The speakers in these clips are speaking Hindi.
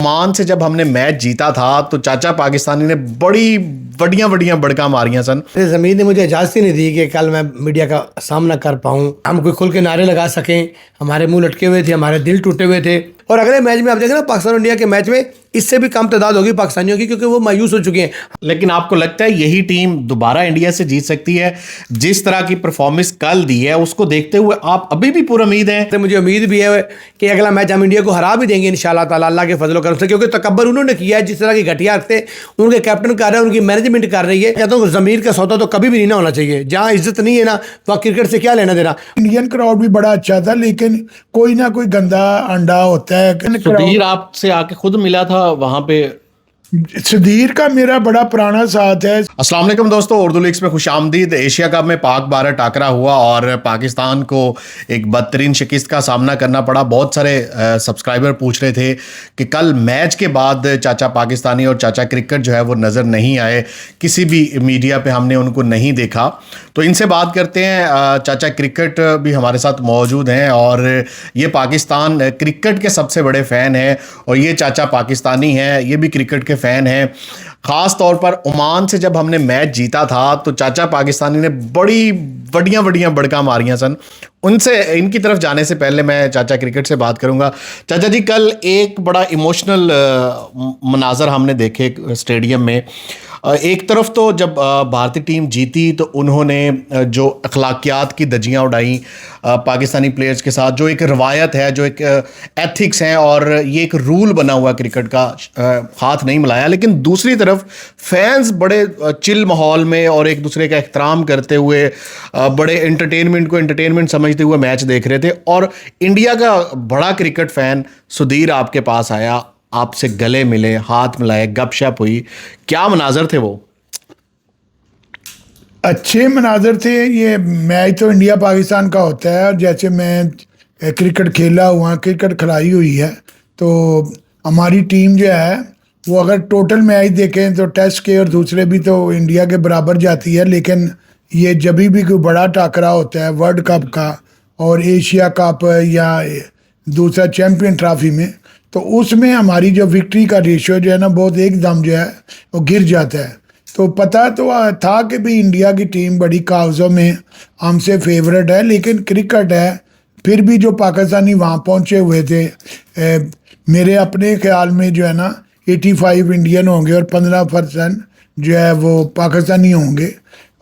ओमान से जब हमने मैच जीता था तो चाचा पाकिस्तानी ने बड़ी बड़ियां बड़का मारियां सन। ज़मीन ने मुझे इजाज़त ही नहीं दी कि कल मैं मीडिया का सामना कर पाऊँ, हम कोई खुल के नारे लगा सकें। हमारे मुंह लटके हुए थे, हमारे दिल टूटे हुए थे। और अगले मैच में आप देखें ना, पाकिस्तान और इंडिया के मैच में इससे भी कम तादाद होगी पाकिस्तानियों की, क्योंकि वो मायूस हो चुके हैं। लेकिन आपको लगता है यही टीम दोबारा इंडिया से जीत सकती है? जिस तरह की परफॉर्मेंस कल दी है उसको देखते हुए आप अभी भी पूरी उम्मीद है? तो मुझे उम्मीद भी है कि अगला मैच हम इंडिया को हरा भी देंगे इंशाल्लाह ताला, अल्लाह के फजल करम से। क्योंकि तकब्बर उन्होंने किया है, जिस तरह की घटिया थे उनके कैप्टन कर रहे हैं, उनकी मैनेजमेंट कर रही है। कहता हूँ ज़मीर का सौदा तो कभी भी नहीं ना होना चाहिए। जहाँ इज्जत नहीं है ना, वहाँ क्रिकेट से क्या लेना देना। इंडियन क्राउड भी बड़ा अच्छा था, लेकिन कोई ना कोई गंदा अंडा होता है। सुधीर आपसे आके खुद मिला था वहां पे? सुधीर का मेरा बड़ा पुराना साथ है। अस्सलाम वालेकुम दोस्तों, उर्दू लीग्स में खुशामदीद। एशिया कप में पाक भारत टाकरा हुआ और पाकिस्तान को एक बदतरीन शिकस्त का सामना करना पड़ा। बहुत सारे सब्सक्राइबर पूछ रहे थे कि कल मैच के बाद चाचा पाकिस्तानी और चाचा क्रिकेट जो है वो नज़र नहीं आए, किसी भी मीडिया पे हमने उनको नहीं देखा। तो इनसे बात करते हैं। चाचा क्रिकेट भी हमारे साथ मौजूद हैं और ये पाकिस्तान क्रिकेट के सबसे बड़े फ़ैन हैं और ये चाचा पाकिस्तानी हैं, ये भी क्रिकेट के फ़ैन हैं। ख़ास तौर पर ओमान से जब हमने मैच जीता था तो चाचा पाकिस्तानी ने बड़ी बड़ियां बड़का मारियां सन। उनसे इनकी तरफ जाने से पहले मैं चाचा क्रिकेट से बात करूंगा। चाचा जी, कल एक बड़ा इमोशनल मनाजर हमने देखे स्टेडियम में। एक तरफ तो जब भारतीय टीम जीती तो उन्होंने जो अखलाकियात की धज्जियां उड़ाई पाकिस्तानी प्लेयर्स के साथ, जो एक रवायत है, जो एक एथिक्स है और ये एक रूल बना हुआ क्रिकेट का, हाथ नहीं मिलाया। लेकिन दूसरी तरफ फैंस बड़े चिल माहौल में और एक दूसरे का एहतराम करते हुए बड़े एंटरटेनमेंट को एंटरटेनमेंट समझते हुए मैच देख रहे थे। और इंडिया का बड़ा क्रिकेट फ़ैन सुधीर आपके पास आया, आपसे गले मिले, हाथ मिलाए, गपशप हुई। क्या मनाजर थे वो? अच्छे मनाजर थे। ये मैच तो इंडिया पाकिस्तान का होता है, और जैसे मैं क्रिकेट खेला हुआ, क्रिकेट खिलाई हुई है, तो हमारी टीम जो है वो अगर टोटल मैच देखें तो टेस्ट के और दूसरे भी तो इंडिया के बराबर जाती है। लेकिन ये जब भी कोई बड़ा टाकरा होता है वर्ल्ड कप का और एशिया कप या दूसरा चैम्पियन ट्रॉफी में, तो उसमें हमारी जो विक्ट्री का रेशियो जो है ना, बहुत एकदम जो है वो गिर जाता है। तो पता तो था कि भाई इंडिया की टीम बड़ी कागज़ों में हमसे फेवरेट है, लेकिन क्रिकेट है। फिर भी जो पाकिस्तानी वहाँ पहुँचे हुए थे, मेरे अपने ख्याल में जो है ना 85 इंडियन होंगे और 15% जो है वो पाकिस्तानी होंगे।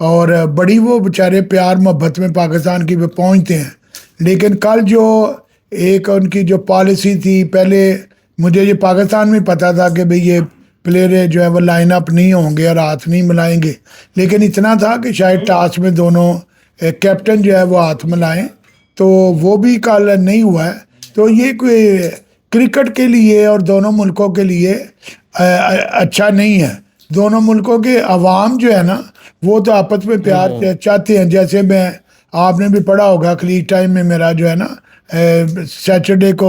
और बड़ी वो बेचारे प्यार मोहब्बत में पाकिस्तान की वो पहुँचते हैं। लेकिन कल जो एक उनकी जो पॉलिसी थी, पहले मुझे ये पाकिस्तान में पता था कि भाई ये प्लेयर जो है वो लाइन अप नहीं होंगे और हाथ नहीं मिलाएंगे, लेकिन इतना था कि शायद टॉस में दोनों कैप्टन जो है वो हाथ मिलाएं, तो वो भी कल नहीं हुआ है। तो ये कोई क्रिकेट के लिए और दोनों मुल्कों के लिए अच्छा नहीं है। दोनों मुल्कों के अवाम जो है ना, वो तो आपस में प्यार चाहते हैं। जैसे मैं, आपने भी पढ़ा होगा खलीज टाइम में मेरा जो है ना सैटरडे को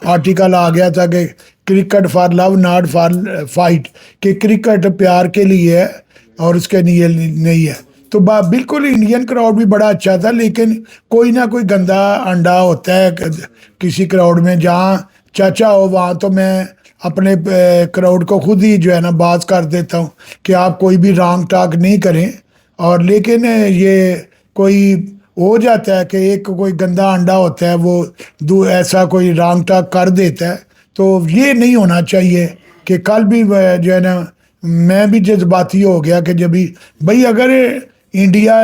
आर्टिकल आ गया था कि cricket for love not for fight, कि क्रिकेट प्यार के लिए है और उसके लिए नहीं है। तो बिल्कुल इंडियन क्राउड भी बड़ा अच्छा था, लेकिन कोई ना कोई गंदा अंडा होता है किसी क्राउड में। जहाँ चाचा हो वहाँ तो मैं अपने क्राउड को खुद ही जो है ना बात कर देता हूँ कि आप कोई भी रॉन्ग टॉक नहीं करें। और लेकिन ये कोई हो जाता है कि एक कोई गंदा अंडा होता है वो ऐसा कोई रॉन्ग टॉक कर देता है, तो ये नहीं होना चाहिए। कि कल भी जो है ना मैं भी जज्बाती हो गया कि जब भी भाई अगर इंडिया,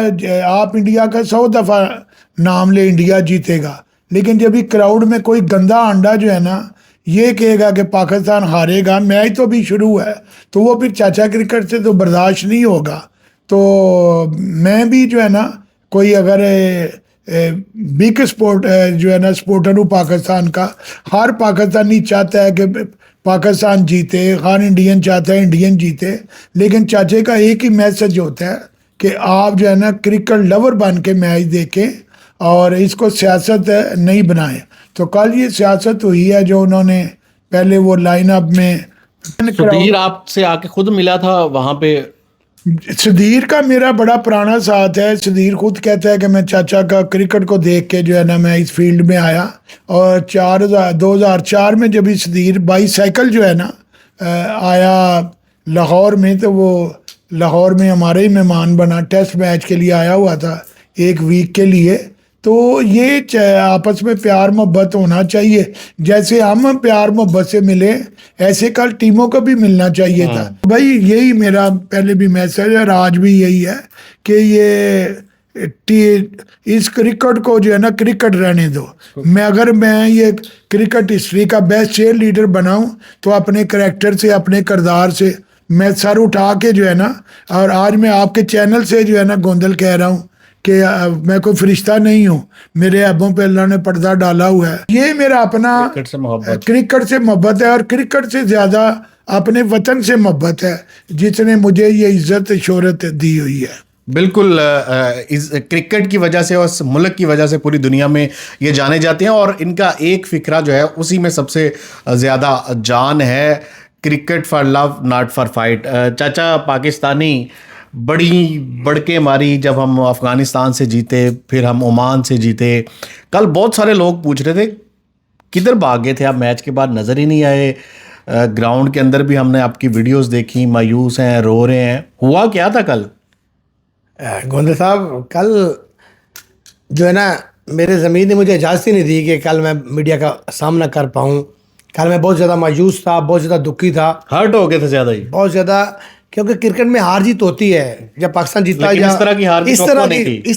आप इंडिया का 100 दफ़ा नाम ले इंडिया जीतेगा, लेकिन जब भी क्राउड में कोई गंदा अंडा जो है ना ये कहेगा कि पाकिस्तान हारेगा, मैच तो भी शुरू है, तो वो फिर चाचा क्रिकेट से तो बर्दाश्त नहीं होगा। तो मैं भी जो है ना कोई अगर बिग स्पोर्ट जो है ना सपोर्टर हूँ पाकिस्तान का, हर पाकिस्तानी चाहता है कि पाकिस्तान जीते, हर इंडियन चाहता है इंडियन जीते। लेकिन चाचे का एक ही मैसेज होता है कि आप जो है ना क्रिकेट लवर बन के मैच देखें और इसको सियासत नहीं बनाएं। तो कल ये सियासत हुई है जो उन्होंने पहले वो लाइन अप में। सुधीर आपसे आके खुद मिला था वहाँ पे? सुधीर का मेरा बड़ा पुराना साथ है। सुधीर खुद कहता है कि मैं चाचा का क्रिकेट को देख के जो है ना मैं इस फील्ड में आया। और 2004 में जब इस सुधीर बाईसाइकिल जो है ना आया लाहौर में, तो वो लाहौर में हमारे ही मेहमान बना, टेस्ट मैच के लिए आया हुआ था 1 वीक के लिए। तो ये आपस में प्यार मोहब्बत होना चाहिए, जैसे हम प्यार मोहब्बत से मिले ऐसे कल टीमों को भी मिलना चाहिए था भाई। यही मेरा पहले भी मैसेज है और आज भी यही है कि इस क्रिकेट को जो है ना क्रिकेट रहने दो। अगर मैं ये क्रिकेट हिस्ट्री का बेस्ट चेयर लीडर बनाऊं तो अपने करैक्टर से, अपने किरदार से मैं सर उठा के जो है ना, और आज मैं आपके चैनल से जो है ना गोंदल कह रहा हूँ कि मैं कोई फरिश्ता नहीं हूँ, मेरे अब्बों पे अल्लाह ने पर्दा डाला हुआ है। ये मेरा अपना क्रिकेट से मोहब्बत है और क्रिकेट से ज़्यादा अपने वतन से मोहब्बत है, जिसने मुझे ये इज्जत शोहरत दी हुई है। बिल्कुल, इस क्रिकेट की वजह से और इस मुल्क की वजह से पूरी दुनिया में ये जाने जाते हैं और इनका एक फिक्रा जो है उसी में सबसे ज़्यादा जान है, cricket for love not for fight. चाचा, पाकिस्तानी बड़ी बढ़के मारी जब हम अफ़गानिस्तान से जीते, फिर हम ओमान से जीते। कल बहुत सारे लोग पूछ रहे थे किधर भाग गए थे आप, मैच के बाद नज़र ही नहीं आए। ग्राउंड के अंदर भी हमने आपकी वीडियोस देखी, मायूस हैं, रो रहे हैं, हुआ क्या था कल? गोंदल साहब, कल जो है ना मेरे ज़मीन ने मुझे इजाज़त ही नहीं दी कि कल मैं मीडिया का सामना कर पाऊँ। कल मैं बहुत ज़्यादा मायूस था, बहुत ज़्यादा दुखी था, हर्ट हो गए थे ज़्यादा ही, बहुत ज़्यादा, क्योंकि क्रिकेट में हार जीत होती है। जब पाकिस्तान जीतता है, इस तरह की हार इस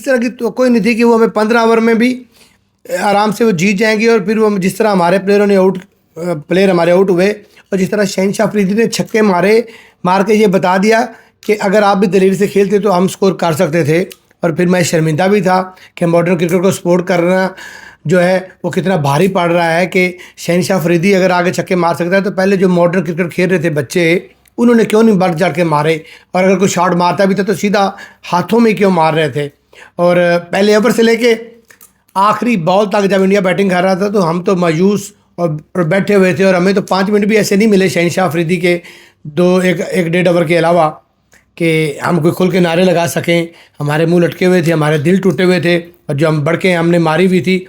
तरह की तो कोई नहीं थी कि वो हमें 15 ओवर में भी आराम से वो जीत जाएंगी। और फिर वो जिस तरह हमारे प्लेयर हमारे आउट हुए और जिस तरह शहनशाह अफरीदी ने छक्के मार के ये बता दिया कि अगर आप भी दलेरी से खेलते तो हम स्कोर कर सकते थे। और फिर मैं शर्मिंदा भी था कि मॉडर्न क्रिकेट को सपोर्ट करना जो है वो कितना भारी पड़ रहा है कि शहनशाह अफरीदी अगर आगे छक्के मार सकता है तो पहले जो मॉडर्न क्रिकेट खेल रहे थे बच्चे, उन्होंने क्यों नहीं बढ़ चढ़ के मारे? और अगर कोई शॉट मारता भी था तो सीधा हाथों में क्यों मार रहे थे? और पहले ओवर से लेके आखिरी बॉल तक जब इंडिया बैटिंग कर रहा था तो हम तो मायूस और बैठे हुए थे। और हमें तो 5 मिनट भी ऐसे नहीं मिले शहनशाह अफरीदी के एक डेढ़ ओवर के अलावा कि हम कोई खुल के नारे लगा सकें। हमारे मुंह लटके हुए थे, हमारे दिल टूटे हुए थे और जो हम बढ़ के हमने मारी हुई थी।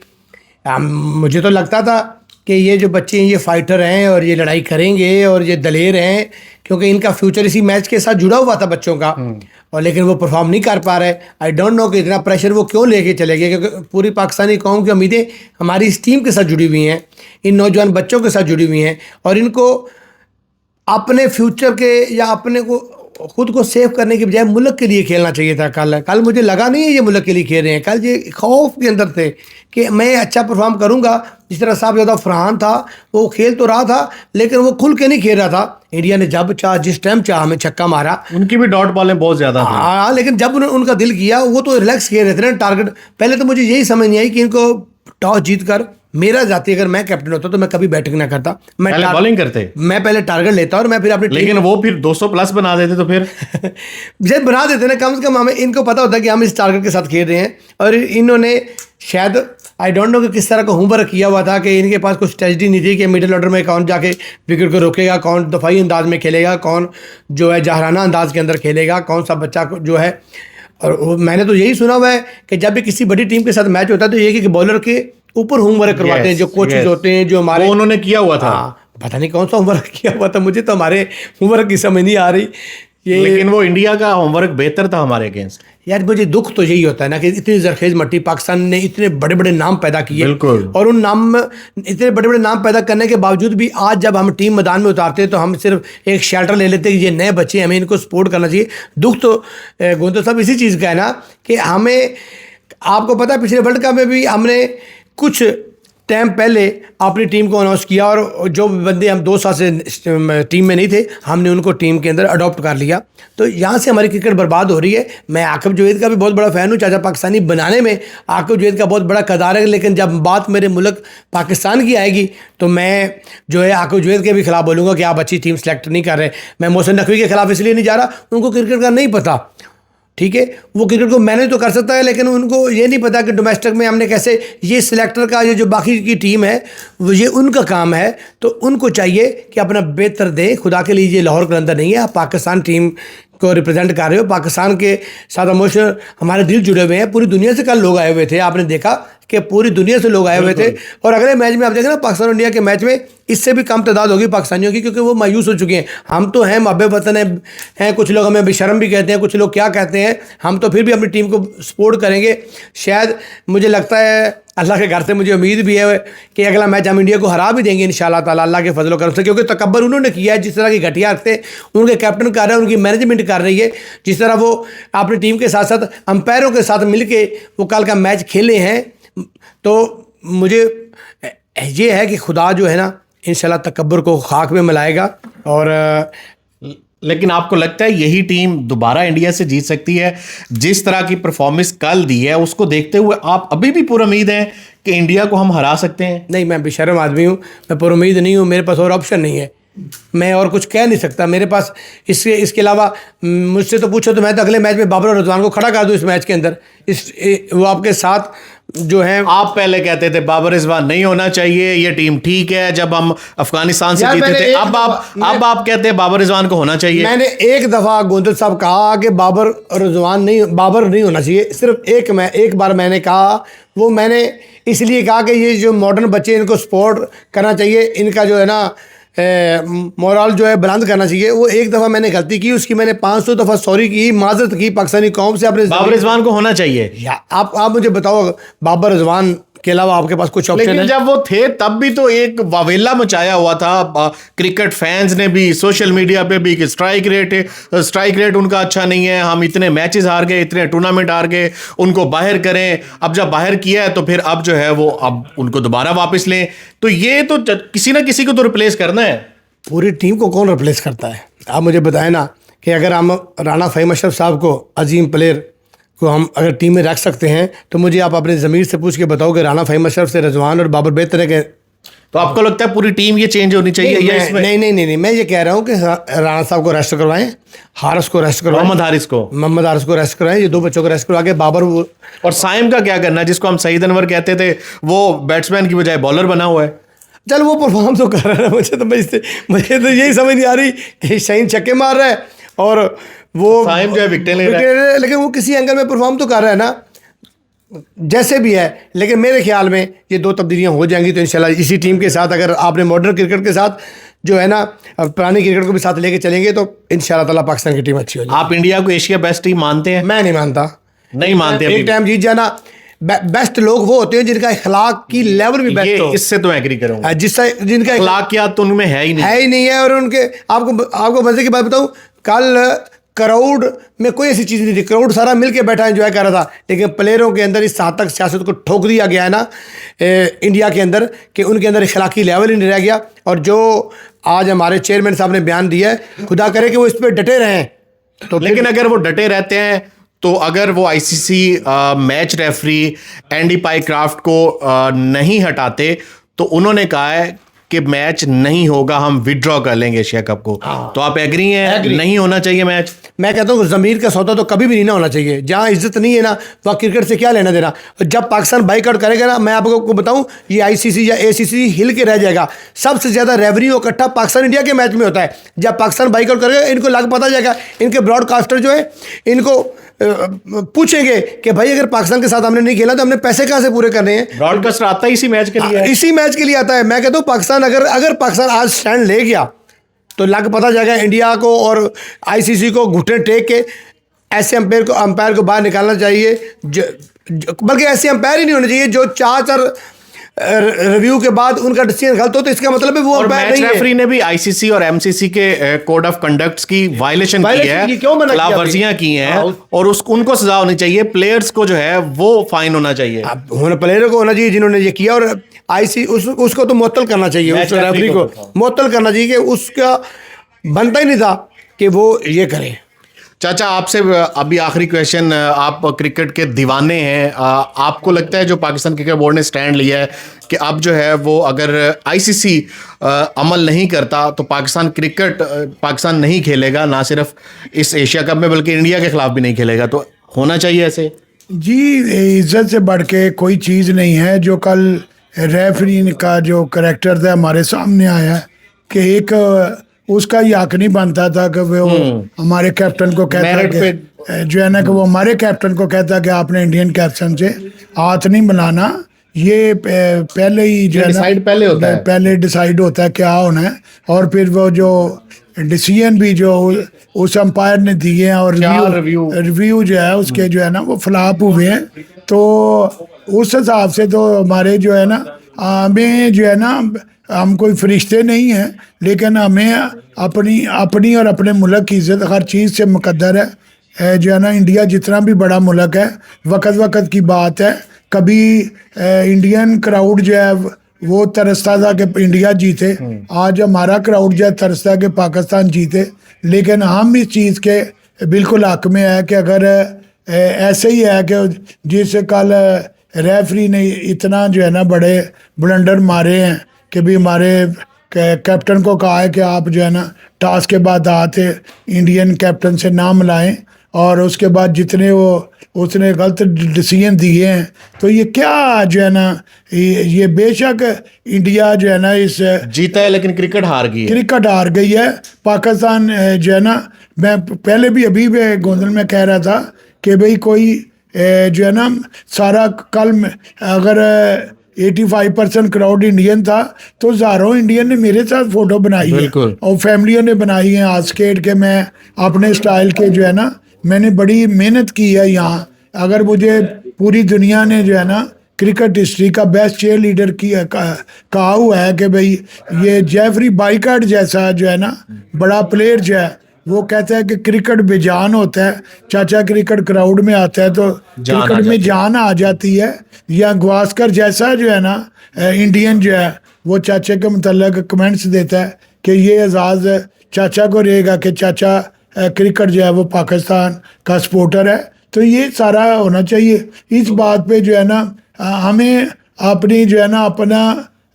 मुझे तो लगता था कि ये जो बच्चे हैं ये फाइटर हैं और ये लड़ाई करेंगे और ये दलेर हैं, क्योंकि इनका फ्यूचर इसी मैच के साथ जुड़ा हुआ था बच्चों का। और लेकिन वो परफॉर्म नहीं कर पा रहे। आई डोंट नो कि इतना प्रेशर वो क्यों लेके चले गए, क्योंकि पूरी पाकिस्तानी कौम की उम्मीदें हमारी इस टीम के साथ जुड़ी हुई हैं, इन नौजवान बच्चों के साथ जुड़ी हुई हैं। और इनको अपने फ्यूचर के या अपने को खुद को सेव करने की बजाय मुल्क के लिए खेलना चाहिए था। कल मुझे लगा नहीं है ये मुल्क के लिए खेल रहे हैं। कल ये खौफ के अंदर थे कि मैं अच्छा परफॉर्म करूंगा। जिस तरह साहब फरहान था वो खेल तो रहा था लेकिन वो खुल के नहीं खेल रहा था। इंडिया ने जब चाह जिस टाइम चाह हमें छक्का मारा। उनकी भी डॉट बॉलें बहुत ज़्यादा थी। हाँ, लेकिन जब उनका दिल किया वो तो रिलैक्स खेल रहे थे ना। टारगेट पहले तो मुझे यही समझ नहीं आई कि इनको टॉस जीत कर मेरा जाती अगर मैं कैप्टन होता तो मैं कभी बैटिंग ना करता, मैं पहले बॉलिंग करते, मैं पहले टारगेट लेता और मैं फिर अपनी लेकिन वो फिर 200 प्लस बना देते तो फिर जब बना देते ना, कम से कम हमें इनको पता होता कि हम इस टारगेट के साथ खेल रहे हैं। और इन्होंने शायद आई डोंट नो कि किस तरह का होमवर्क किया हुआ था कि इनके पास कुछ स्ट्रेटजी नहीं थी कि मिडिल ऑर्डर में कौन जाके विकेट को रोकेगा, कौन दफाई अंदाज में खेलेगा, कौन जो है जहराना अंदाज के अंदर खेलेगा, कौन सा बच्चा जो है। और मैंने तो यही सुना हुआ है कि जब भी किसी बड़ी टीम के साथ मैच होता है तो ये कि बॉलर के ऊपर होमवर्क करवाते हैं जो कोचेज होते हैं, जो हमारे उन्होंने किया हुआ था। पता नहीं कौन सा होमवर्क किया हुआ था, मुझे तो हमारे होमवर्क की समझ नहीं आ रही ये। लेकिन वो इंडिया का होमवर्क बेहतर था हमारे अगेंस्ट। यार मुझे दुख तो यही होता है ना कि इतनी जरखेज मट्टी पाकिस्तान ने इतने बड़े बड़े नाम पैदा किए, और उन नाम इतने बड़े बड़े नाम पैदा करने के बावजूद भी आज जब हम टीम मैदान में उतारते हैं तो हम सिर्फ एक शेल्टर ले लेते हैं कि ये नए बच्चे, हमें इनको सपोर्ट करना चाहिए। दुख तो गोंदल साहब इसी चीज़ का है ना कि हमें, आपको पता है पिछले वर्ल्ड कप में भी हमने कुछ टाइम पहले अपनी टीम को अनाउंस किया और जो बंदे हम 2 साल से टीम में नहीं थे हमने उनको टीम के अंदर अडॉप्ट कर लिया। तो यहाँ से हमारी क्रिकेट बर्बाद हो रही है। मैं आकिब जावेद का भी बहुत बड़ा फ़ैन हूँ, चाचा पाकिस्तानी बनाने में आकिब जावेद का बहुत बड़ा किरदार है। लेकिन जब बात मेरे मुल्क पाकिस्तान की आएगी तो मैं जो है आकिब जावेद के भी खिलाफ बोलूँगा कि आप अच्छी टीम सेलेक्ट नहीं कर रहे। मैं मोहसिन नकवी के खिलाफ इसलिए नहीं जा रहा, उनको क्रिकेट का नहीं पता। ठीक है, वो क्रिकेट को मैनेज तो कर सकता है, लेकिन उनको ये नहीं पता कि डोमेस्टिक में हमने कैसे, ये सिलेक्टर का ये जो बाकी की टीम है वो ये उनका काम है, तो उनको चाहिए कि अपना बेहतर दें। खुदा के लिए ये लाहौर कलंदर नहीं है, आप पाकिस्तान टीम को रिप्रेजेंट कर रहे हो, पाकिस्तान के साथ इमोशनल हमारे दिल जुड़े हुए हैं। पूरी दुनिया से कल लोग आए हुए थे, आपने देखा कि पूरी दुनिया से लोग आए हुए थे। और अगले मैच में आप देखें ना, पाकिस्तान और इंडिया के मैच में इससे भी कम तादाद होगी पाकिस्तानियों की, क्योंकि वो मायूस हो चुके हैं। हम तो हैं महबे वतन हैं, कुछ लोग हमें बेशरम भी कहते हैं, कुछ लोग क्या कहते हैं, हम तो फिर भी अपनी टीम को सपोर्ट करेंगे। शायद मुझे लगता है, अल्लाह के घर से मुझे उम्मीद भी है कि अगला मैच हम इंडिया को हरा भी देंगे इंशाल्लाह ताला, अल्लाह के फजल करम से, क्योंकि तकब्बर उन्होंने किया है। जिस तरह की घटिया थे उनके कैप्टन कर रहे हैं, उनकी मैनेजमेंट कर रही है, जिस तरह वो अपनी टीम के साथ साथ अंपायरों के साथ मिल के वो कल का मैच खेले हैं, तो मुझे ये है कि खुदा जो है ना इंशाल्लाह तकब्बर को खाक में मिलाएगा। और लेकिन आपको लगता है यही टीम दोबारा इंडिया से जीत सकती है? जिस तरह की परफॉर्मेंस कल दी है उसको देखते हुए आप अभी भी पुरुमीद हैं कि इंडिया को हम हरा सकते हैं? नहीं, मैं बेशर्म आदमी हूँ, मैं पुरुमीद नहीं हूँ, मेरे पास और ऑप्शन नहीं है, मैं और कुछ कह नहीं सकता मेरे पास। इसके अलावा मुझसे तो पूछो तो मैं तो अगले मैच में बाबर और रिजवान को खड़ा कर दूँ इस मैच के अंदर। वो आपके साथ जो है, आप पहले कहते थे बाबर रिजवान नहीं होना चाहिए, ये टीम ठीक है, जब हम अफगानिस्तान से जीते थे। अब आप कहते हैं बाबर रिजवान को होना चाहिए। मैंने एक दफ़ा गोंदल साहब कहा कि बाबर नहीं होना चाहिए, सिर्फ एक बार मैंने कहा। वो मैंने इसलिए कहा कि ये जो मॉडर्न बच्चे इनको सपोर्ट करना चाहिए, इनका जो है ना मोरल जो है बुलंद करना चाहिए। वो एक दफ़ा मैंने गलती की, उसकी मैंने 500 दफ़ा सॉरी की, माजरत की पाकिस्तानी कौम से। अपने बाबर रिजवान को होना चाहिए। आप मुझे बताओ, बाबर रिजवान के अलावा आपके पास कुछ ऑप्शन है? लेकिन जब वो थे तब भी तो एक वावेला मचाया हुआ था क्रिकेट फैंस ने भी, सोशल मीडिया पे भी, कि स्ट्राइक रेट उनका अच्छा नहीं है, हम इतने मैचेस हार गए, इतने टूर्नामेंट हार गए, उनको बाहर करें। अब जब बाहर किया है तो फिर अब जो है वो अब उनको दोबारा वापस लें। तो ये तो किसी ना किसी को तो रिप्लेस करना है। पूरी टीम को कौन रिप्लेस करता है? आप मुझे बताएं ना, कि अगर हम राना फ़हीम अशरफ साहब को, अजीम प्लेयर को हम अगर टीम में रख सकते हैं, तो मुझे आप अपने ज़मीर से पूछ के बताओ कि राना फ़हीम अशरफ से रिजवान और बाबर बेहतर है? तो आपको लगता है पूरी टीम ये चेंज होनी चाहिए? नहीं, मैं ये कह रहा हूँ कि राना साहब को रेस्ट करवाएं, हारिस को रेस्ट करवाएं, मोहम्मद हारिस को रेस्ट करवाएं, ये दो बच्चों को रेस्ट करवा के बाबर और साइम का क्या करना, जिसको हम सईद अनवर कहते थे, वो बैट्समैन की बजाय बॉलर बना हुआ है। चल वो परफॉर्म तो कर रहा है, मुझे तो यही समझ नहीं आ रही कि शाहीन छक्के मार रहा है और वो साइम जो है विकेट ले रहा है, लेकिन वो किसी एंगल में परफॉर्म तो कर रहा है ना, जैसे भी है। लेकिन मेरे ख्याल में ये दो तब्दीलियां हो जाएंगी तो इंशाल्लाह इसी टीम के साथ, अगर आपने मॉडर्न क्रिकेट के साथ जो है ना पुरानी क्रिकेट को भी साथ लेके चलेंगे तो इंशाल्लाह ताला पाकिस्तान की टीम अच्छी हो जाएगी। आप इंडिया को एशिया बेस्ट टीम मानते हैं? मैं नहीं मानता। नहीं मानते? एक टाइम जीत जाना, बेस्ट लोग वो होते हैं जिनका इखलाक की लेवल भी बेस्ट हो। इससे तो एग्री करूंगा, जिनका इखलाकियात तो उनमें है ही नहीं है। और उनके आपको मजे की बात बताऊं, कल क्राउड में कोई ऐसी चीज़ नहीं थी, क्राउड सारा मिल के बैठा एंजॉय कर रहा था, लेकिन प्लेयरों के अंदर इस हद तक सियासत को ठोक दिया गया है ना इंडिया के अंदर, कि उनके अंदर इखलाकी लेवल ही नहीं रह गया। और जो आज हमारे चेयरमैन साहब ने बयान दिया है, खुदा करे कि वो इस पर डटे रहें। तो लेकिन अगर वो डटे रहते हैं तो अगर वो ICC match referee Andy Pycroft को नहीं हटाते, तो उन्होंने कहा है कि मैच नहीं होगा, हम विड्रॉ कर लेंगे एशिया कप को। तो आप एग्री हैं? नहीं होना चाहिए मैच? मैं कहता हूँ ज़मीर का सौदा तो कभी भी नहीं ना होना चाहिए। जहाँ इज्जत नहीं है ना, वहाँ क्रिकेट से क्या लेना देना। जब पाकिस्तान बाइकआउट करेगा ना, मैं आपको बताऊँ, ये आईसीसी या एसीसी हिल के रह जाएगा। सबसे ज़्यादा रेवेन्यू इकट्ठा पाकिस्तान इंडिया के मैच में होता है। जब पाकिस्तान बाइकआउट करेगा, इनको लग पता जाएगा, इनके ब्रॉडकास्टर जो है इनको पूछेंगे कि भाई अगर पाकिस्तान के साथ हमने नहीं खेला तो हमने पैसे कहाँ से पूरे करने हैं। ब्रॉडकास्टर आता है इसी मैच के लिए, इसी मैच के लिए आता है। मैं कहता हूँ पाकिस्तान अगर पाकिस्तान आज स्टैंड ले गया तो लग पता जाएगा इंडिया को और आईसीसी को घुटने टेक के ऐसे अंपायर को बाहर निकालना चाहिए। बल्कि ऐसे अंपायर ही नहीं होने चाहिए जो चार रिव्यू के बाद उनका डिसीजन गलत हो, तो इसका मतलब है वो अंपायर नहीं है। रेफरी ने भी आईसीसी और एमसीसी के कोड ऑफ कंडक्ट्स की वायलेशन की है, खिलाफवर्जियां की हैं, और उनको सजा होनी चाहिए। प्लेयर्स को जो है वो फाइन होना चाहिए, प्लेयरों को होना चाहिए जिन्होंने ये किया। और आईसी उसको तो मुअत्तल करना चाहिए, उस रेफरी को मुअत्तल करना चाहिए कि उसका बनता ही नहीं था कि वो ये करे। चाचा आपसे अभी आखिरी क्वेश्चन, आप क्रिकेट के दीवाने हैं, आपको लगता है जो पाकिस्तान क्रिकेट बोर्ड ने स्टैंड लिया है कि अब जो है वो अगर आईसीसी अमल नहीं करता तो पाकिस्तान नहीं खेलेगा, ना सिर्फ इस एशिया कप में बल्कि इंडिया के खिलाफ भी नहीं खेलेगा, तो होना चाहिए ऐसे? जी, इज्जत से बढ़ के कोई चीज़ नहीं है। जो कल रेफरी का जो करैक्टर था हमारे सामने आया कि एक उसका ही हक नहीं बनता था कि वो हमारे कैप्टन को कहता मेरिट कि जो है ना कि वो हमारे कैप्टन को कहता कि आपने इंडियन कैप्टन से हाथ नहीं मिलाना। ये पहले ही जो है ना डिसाइड पहले होता है। पहले डिसाइड होता है क्या होना है, और फिर वो जो डिसीजन भी जो उस अंपायर ने दिए हैं और रिव्यू जो है उसके जो है ना वो फ्लॉप हुए हैं। तो उस हिसाब से तो हमारे जो है ना हमें जो है ना, हम कोई फरिश्ते नहीं हैं, लेकिन हमें अपनी और अपने मुल्क की इज़्ज़त हर चीज़ से मुकद्दर है। जो है ना, इंडिया जितना भी बड़ा मुल्क है, वक्त वक्त की बात है। कभी इंडियन क्राउड जो है वो तरसता था कि इंडिया जीते, आज हमारा क्राउड जो है तरसता है कि पाकिस्तान जीते। लेकिन हम इस चीज़ के बिल्कुल हक में है कि अगर ऐसे ही है कि जिस कल रेफरी ने इतना जो है ना बड़े ब्लंडर मारे हैं कि भी हमारे कैप्टन को कहा है कि आप जो है ना टॉस के बाद हाथ इंडियन कैप्टन से ना मिलाएं, और उसके बाद जितने उसने गलत डिसीजन दिए हैं, तो ये क्या जो है ना, ये बेशक इंडिया जो है ना इस जीता है लेकिन क्रिकेट हार गई है। पाकिस्तान जो है ना, मैं पहले भी अभी भी गोंदल में कह रहा था कि भाई कोई जो है ना सारा कल में अगर 85% क्राउड इंडियन था तो हज़ारों इंडियन ने मेरे साथ फ़ोटो बनाई है और फैमिलियों ने बनाई है आज के मैं अपने स्टाइल के जो है ना मैंने बड़ी मेहनत की है यहाँ। अगर मुझे पूरी दुनिया ने जो है ना क्रिकेट हिस्ट्री का बेस्ट चेयर लीडर कहा हुआ है कि भाई ये जेफरी बाइकार्ड जैसा जो है ना बड़ा प्लेयर जो है, वो कहता है कि क्रिकेट बेजान होता है। चाचा क्रिकेट क्राउड में आता है तो क्रिकेट में जान आ जाती है। या गवास्कर जैसा जो है ना इंडियन जो है वो चाचा के मतलब कमेंट्स देता है कि ये एजाज़ चाचा को रहेगा कि चाचा क्रिकेट जो है वो पाकिस्तान का सपोर्टर है। तो ये सारा होना चाहिए। इस बात पे जो है ना हमें अपनी जो है ना अपना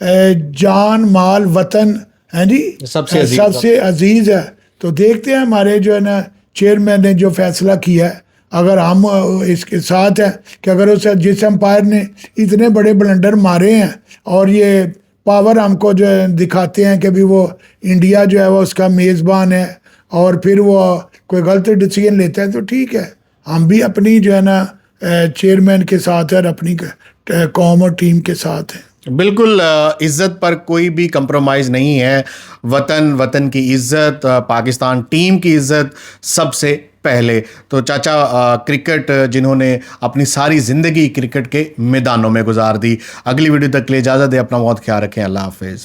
जान माल वतन है जी सबसे अजीज़ है। तो देखते हैं हमारे जो है ना चेयरमैन ने जो फैसला किया है, अगर हम इसके साथ हैं कि अगर उस जिस एम्पायर ने इतने बड़े ब्लंडर मारे हैं और ये पावर हमको जो है दिखाते हैं कि भी वो इंडिया जो है वो उसका मेज़बान है और फिर वो कोई गलत डिसीजन लेता है, तो ठीक है, हम भी अपनी जो है ना चेयरमैन के साथ है और अपनी कौम और टीम के साथ हैं। बिल्कुल, इज़्ज़त पर कोई भी कंप्रोमाइज़ नहीं है। वतन की इज़्ज़त, पाकिस्तान टीम की इज़्ज़त सबसे पहले। तो चाचा क्रिकेट जिन्होंने अपनी सारी ज़िंदगी क्रिकेट के मैदानों में गुजार दी। अगली वीडियो तक के लिए इजाज़त दें, अपना बहुत ख्याल रखें, अल्लाह हाफिज़।